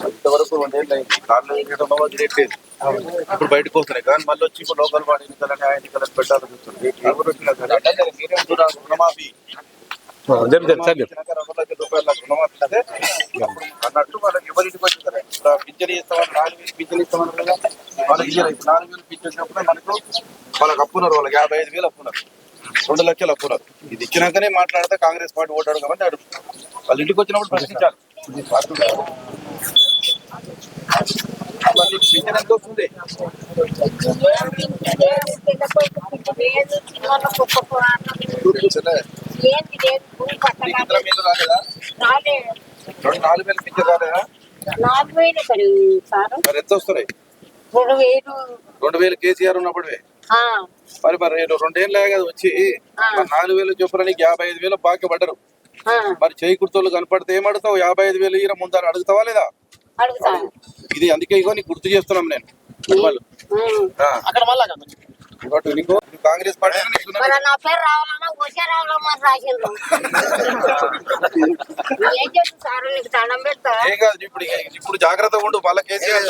ఇంతవరకు 2 ఏళ్ళు అయింది. కార్లో ఎక్కడం తిరగట్లేదు. ఇప్పుడు బయటకు వస్తున్నాయి కానీ మళ్ళీ వచ్చి ఇప్పుడు లోకల్ బాడీ ఎన్నికలని ఆ ఎన్నికలను పెట్టాలని చూస్తుంది. ఎవరు వచ్చినా సరే రుణమాఫీ 2 లక్షల రూపాయల రుణమాఫీ ఇస్తే అన్నట్టు వాళ్ళకి ఎవరికి వచ్చింది పింఛన్ ఇస్తామని 4,000 పింఛన్ ఇస్తామన్నారు కదా, వాళ్ళకి 4,000 పింఛన్ వచ్చినప్పుడు మనకు వాళ్ళకి అప్పున్నారు, వాళ్ళకి 55,000 అప్పున్నారు, 2 లక్షలు అప్పున్నారు. ఇది ఇచ్చినాకనే మాట్లాడితే కాంగ్రెస్ పార్టీ ఓటాడు కాబట్టి అడుగుతున్నారు. వాళ్ళు ఇంటికి వచ్చినప్పుడు ప్రశ్నించాలి. పింఛన్ ఎంత వస్తుంది? రాలేదా? 4,000 పింఛన్ రాలేదా? మరి ఎంత వస్తున్నాయి? 2,000 కేసీఆర్ ఉన్నప్పుడే మరి 2 ఏళ్ళే కదా వచ్చి 4,000 చొప్పున 55,000 బాకీ పడ్డరు. మరి చేయి కుర్తోళ్ళు కనపడితే ఏమడుతావు? 55,000 ఈర ముందు అడుగుతావా లేదా? ఇది అందుకే ఇగో నీకు గుర్తు చేస్తున్నాం నేను. నీకు కాంగ్రెస్ పార్టీ ఏం కాదు. ఇప్పుడు జాగ్రత్తగా ఉండు. మళ్ళీ కేసీఆర్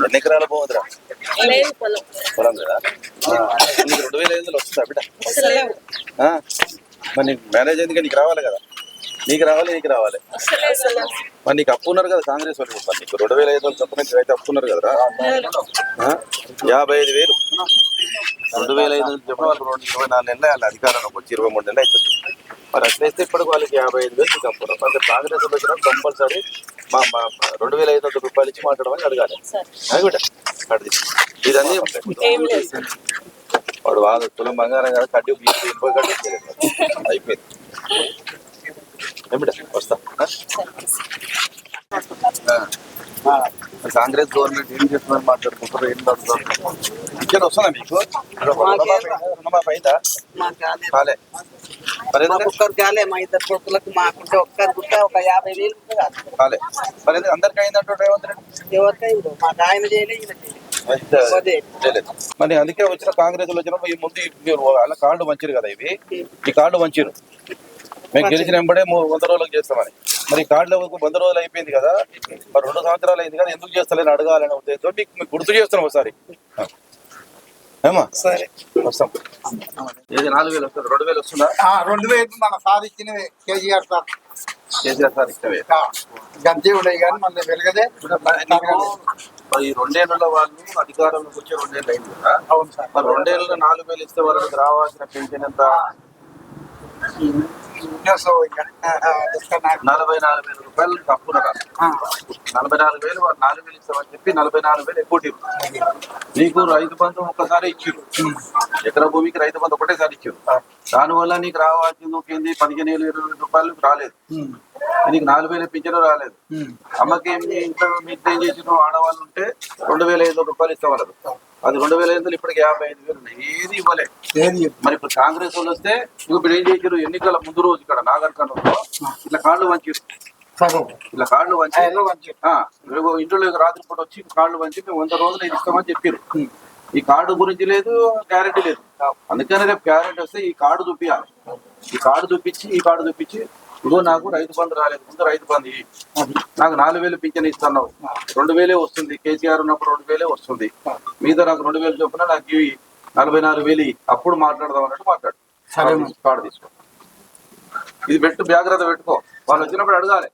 ఎన్ని ఎకరాల పోవద్దురా? పొలం కదా. 2,500 వస్తుందా బిడ్డ? మరి నీకు మ్యారేజ్ అయింది, నీకు రావాలి కదా. నీకు రావాలి. మరి నీకు అప్పు ఉన్నారు కదా కాంగ్రెస్ వాళ్ళు. మరి నీకు 2,500 చొప్పున అయితే అప్పు ఉన్నారు కదరా. 55,000 2,500 చొప్పున వాళ్ళు 24 నెలలు వాళ్ళ అధికారంలోకి వచ్చి 23 నెలలు అవుతుంది. మరి అట్లయితే ఇప్పటికి వాళ్ళకి 55,000 నీకు అప్పు ఉన్నారు. అంటే కాంగ్రెస్ వాళ్ళు వచ్చినా కంపల్సరీ 2,500 రూపాయలు ఇచ్చి మాట్లాడమని అడగాలి. అది ఇదన్నీ వాడు వాళ్ళు తులం బంగారం కదా కడ్డీ అయిపోయింది. వస్తా. కాంగ్రెస్ గవర్నమెంట్ ఏం చేస్తుందని మాట్లాడుకుంటారు. ఏం పడుతుంది? ఇక్కడ వస్తుందా మీకు రుణమాఫీ అయిందా? కాలే. ఒక్కరు కాలే. మా 2 కొడుకులకు మాకుంటే ఒక్కరు ఒక 50,000 కాలే. మరి అందరికి అయిందంటే రేవంత్ రెడ్డి ఎవరికైందో మాకు ఆయన చేయలేదు. మరి అందుకే వచ్చిన కాంగ్రెస్ వచ్చినప్పుడు ఈ ముందు మీరు వాళ్ళ కార్డు మంచిరు కదా. ఇవి ఈ కార్డు మంచిరు మేము గెలిచిన వెంబడే 100 రోజులకు చేస్తామని. మరి ఈ కార్డులో 100 రోజులు అయిపోయింది కదా. మరి 2 సంవత్సరాలు అయింది కదా, ఎందుకు చేస్తలేని అడగాలనే ఉద్దేశంతో మీకు గుర్తు చేస్తున్నాం ఒకసారి. ఏమా సరే వస్తాం. ఏది 4,000 వస్తుంది? 2,000 వస్తుందా? 2,000 మన సార్ ఇచ్చినవే. కేసీఆర్ సార్ ఇచ్చినవే గంతే ఉన్నాయి కానీ మళ్ళీ వెలగదే. ఈ 2 ఏళ్ళలో వాళ్ళు అధికారంలోకి వచ్చే 2 ఏళ్ళు అయింది కదా. అవును సార్. మరి 2 ఏళ్ళలో 4,000 ఇస్తే వాళ్ళకి రావాల్సిన పెన్షన్ ఎంత? 44,000 రూపాయలు తప్పునరా? 44,000 వాళ్ళు 4,000 ఇస్తామని చెప్పి 44,000 ఎక్కువ. నీకు రైతు బంధు ఒక్కసారి ఇచ్చారు. ఎకరా భూమికి రైతు బంధు ఒకటేసారి ఇచ్చారు. దానివల్ల నీకు రావాల్సింది 15,000-20,000 రూపాయలు రాలేదు. నీకు 4,000 పింఛను రాలేదు. అమ్మకి ఇంట్లో మీరు ఏం చేసిన ఆడవాళ్ళు ఉంటే 2,500 రూపాయలు ఇస్తామన్నారు. అది 2,500 ఇప్పటికి 55,000 ఉన్నాయి. ఏది ఇవ్వలేదు. మరి ఇప్పుడు కాంగ్రెస్ వాళ్ళు వస్తే ఇప్పుడు ఏం చేశారు? ఎన్నికల ముందు రోజు ఇక్కడ నాగర్కర్నూలులో ఇట్లా కార్డులు వంచారు. ఇలా కార్డులు వంచి ఇంట్లో రాత్రిపూట వచ్చి కార్డులు వంచి మేము 100 రోజులు ఇది ఇస్తామని చెప్పారు. ఈ కార్డు గురించి లేదు, గ్యారెంటీ లేదు. అందుకని రేపు గ్యారెంటీ వస్తే ఈ కార్డు చూపించాలి. ఈ కార్డు చూపించి ఇగో నాకు రైతు బంధు రాలేదు, ముందు రైతు బంధు నాకు 4,000 పింఛన్ ఇస్తున్నావు, 2,000 వస్తుంది. కేసీఆర్ ఉన్నప్పుడు 2,000 వస్తుంది. మీద నాకు 2,000 చొప్పున నాకు ఇవి 44,000 అప్పుడు మాట్లాడదాం అన్నట్టు మాట్లాడు. కార్డు తీసుకో. ఇది జాగ్రత్త పెట్టుకో. వాళ్ళు వచ్చినప్పుడు అడగాలి.